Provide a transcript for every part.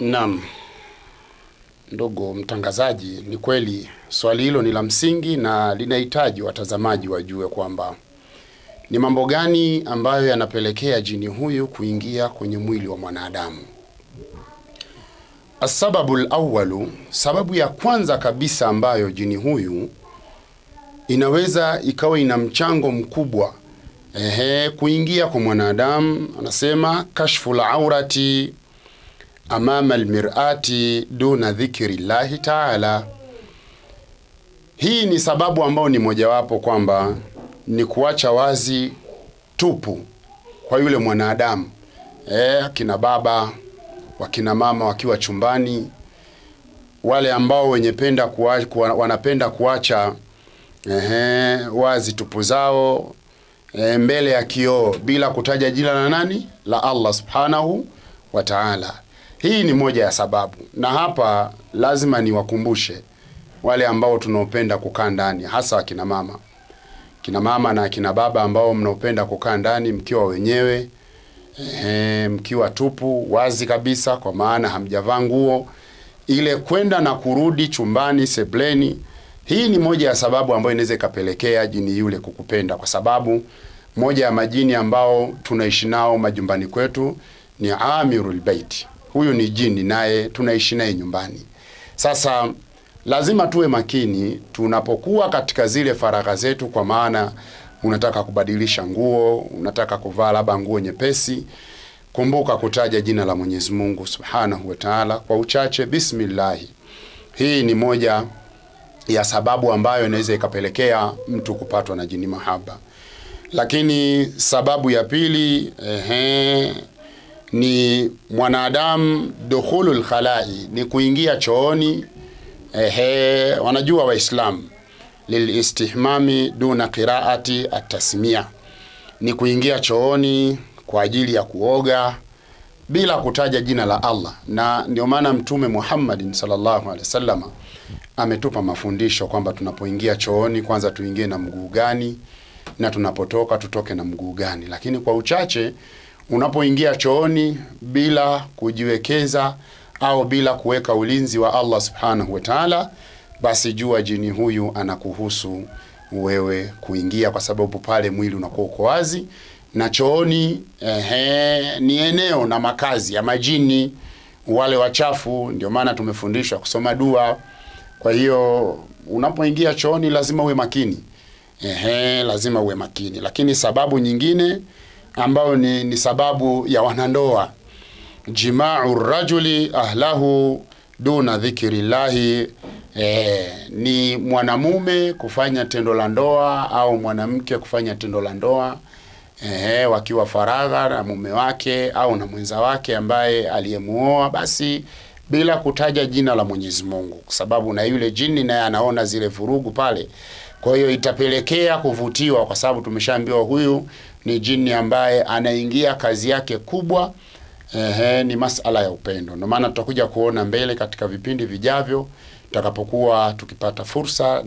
Naam, ndugu mtangazaji, ni kweli swali hilo ni la msingi na linahitaji watazamaji wajue kwamba ni mambo gani ambayo yanapelekea jini huyu kuingia kwenye mwili wa mwanadamu. Asbabul awwalu, sababu ya kwanza kabisa ambayo jini huyu inaweza ikawa ina mchango mkubwa kuingia kwa mwanadamu, anasema kashful aurati amama almirati duna dhikri llahi taala. Hii ni sababu ambayo ni mojawapo kwamba ni kuacha wazi tupu kwa yule mwanadamu. Akina baba, wakina mama wakiwa chumbani, wale ambao wanapenda kuacha wazi tupu zao mbele ya kioo bila kutaja jina la nani? La Allah subhanahu wa ta'ala. Hii ni moja ya sababu, na hapa lazima niwakumbushe wale ambao tunaopenda kukaa ndani, hasa akina mama. Kina mama na akina baba ambao mnaopenda kukaa ndani mkiwa wenyewe, mkiwa tupu wazi kabisa, kwa maana hamjavaa nguo, ile kwenda na kurudi chumbani, sebleni. Hii ni moja ya sababu ambayo inaweza ikapelekea jini yule kukupenda, kwa sababu moja ya majini ambao tunaishi nao majumbani kwetu ni amirul bait. Huyu ni jini naye tunaishi naye nyumbani. Sasa lazima tuwe makini tunapokuwa katika zile faragha zetu, kwa maana unataka kubadilisha nguo, unataka kuvaa labda nguo nyepesi, kumbuka kutaja jina la Mwenyezi Mungu Subhanahu wa Ta'ala kwa uchache, bismillah. Hii ni moja ya sababu ambayo inaweza ikapelekea mtu kupatwa na jini mahaba. Lakini sababu ya pili ni mwanadamu dukhulul khalai, ni kuingia chooni. Wanajua Waislamu lilistihmami duna qiraati at-tasmia, ni kuingia chooni kwa ajili ya kuoga bila kutaja jina la Allah. Na ndio maana Mtume Muhammad sallallahu alaihi wasallam ametupa mafundisho kwamba tunapoingia chooni kwanza tuingie na mguu gani, na tunapotoka tutoke na mguu gani. Lakini kwa uchache, unapoingia chooni bila kujiwekeza au bila kuweka ulinzi wa Allah subhanahu wa ta'ala, basi jua jini huyu anakuhusu wewe kuingia, kwa sababu pale mwili unakuwa uko wazi, na chooni ni eneo na makazi ya majini wale wachafu. Ndio maana tumefundishwa kusoma dua. Kwa hiyo unapoingia chooni lazima uwe makini. Lazima uwe makini. Lakini sababu nyingine ambayo ni sababu ya wanandoa, jima'u rajuli ahlahu duna dhikrillahi, ni mwanamume kufanya tendo la ndoa au mwanamke kufanya tendo la ndoa wakiwa faragha na mume wake au na mwenza wake ambaye aliyemuoa, basi bila kutaja jina la Mwenyezi Mungu, kwa sababu na yule jini naye anaona zile vurugu pale. Kwa hiyo itapelekea kuvutiwa, kwa sababu tumeshaambiwa huyu ni jini ambaye anaingia kazi yake kubwa ni masala ya upendo. Ndio maana tutakuja kuona mbele katika vipindi vijavyo, tutakapokuwa tukipata fursa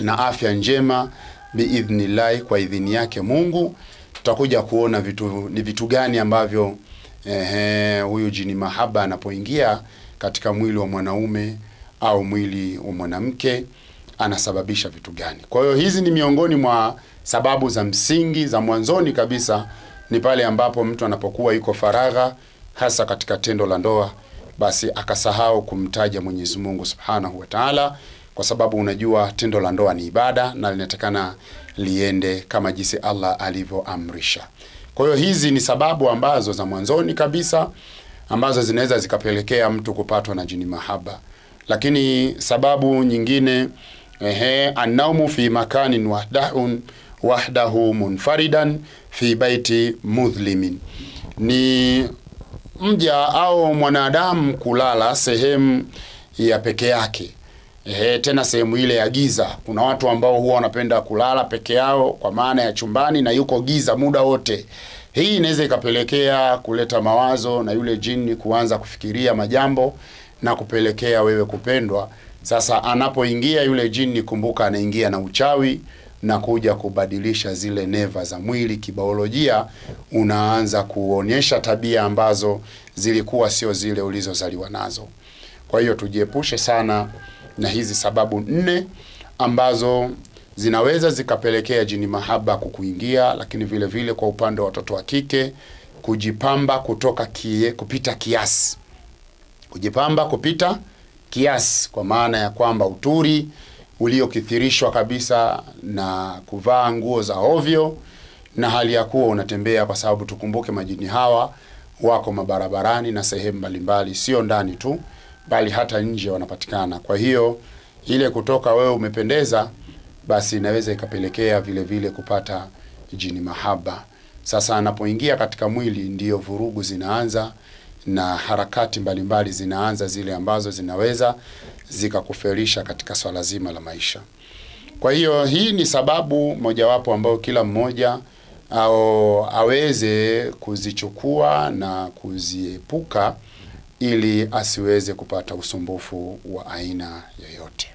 na afya njema biidhnillah, kwa idhini yake Mungu, tutakuja kuona ni vitu gani ambavyo huyu jini mahaba anapoingia katika mwili wa mwanaume au mwili wa mwanamke anasababisha vitu gani. Kwa hiyo hizi ni miongoni mwa sababu za msingi za mwanzoni kabisa, ni pale ambapo mtu anapokuwa yuko faragha, hasa katika tendo la ndoa, basi akasahau kumtaja Mwenyezi Mungu Subhanahu wa Ta'ala, kwa sababu unajua tendo la ndoa ni ibada na linatakana liende kama jinsi Allah alivyoamrisha. Kwa hiyo hizi ni sababu ambazo za mwanzoni kabisa ambazo zinaweza zikapelekea mtu kupatwa na jini mahaba. Lakini sababu nyingine annaumu fi makanin wahdahu munfaridan fi baiti mudhlimin, ni mja au mwanadamu kulala sehemu ya peke yake, tena sehemu ile ya giza. Kuna watu ambao huwa wanapenda kulala peke yao, kwa maana ya chumbani na yuko giza muda wote. Hii inaweza ikapelekea kuleta mawazo na yule jini kuanza kufikiria majambo na kupelekea wewe kupendwa. Sasa anapoingia yule jini, kumbuka anaingia na uchawi na kuja kubadilisha zile neva za mwili. Kibiolojia unaanza kuonyesha tabia ambazo zilikuwa sio zile ulizozaliwa nazo. Kwa hiyo tujiepushe sana na hizi sababu 4 ambazo zinaweza zikapelekea jini mahaba kukuingia. Lakini vile vile kwa upande wa watoto wa kike, kujipamba kupita kiasi. Kujipamba kupita kiasi kwa maana ya kwamba uturi uliokithirishwa kabisa na kuvaa nguo za ovyo, na hali ya kuwa unatembea, kwa sababu tukumbuke majini hawa wako mabarabarani na sehemu mbalimbali, sio ndani tu bali hata nje wanapatikana. Kwa hiyo ile kutoka wewe umependeza, basi inaweza ikapelekea vile vile kupata jini mahaba. Sasa anapoingia katika mwili, ndiyo vurugu zinaanza na harakati mbalimbali zinaanza, zile ambazo zinaweza zikakufelisha katika swala zima la maisha. Kwa hiyo hii ni sababu mojawapo ambayo kila mmoja aweze kuzichukua na kuziepuka, ili asiweze kupata usumbufu wa aina yoyote.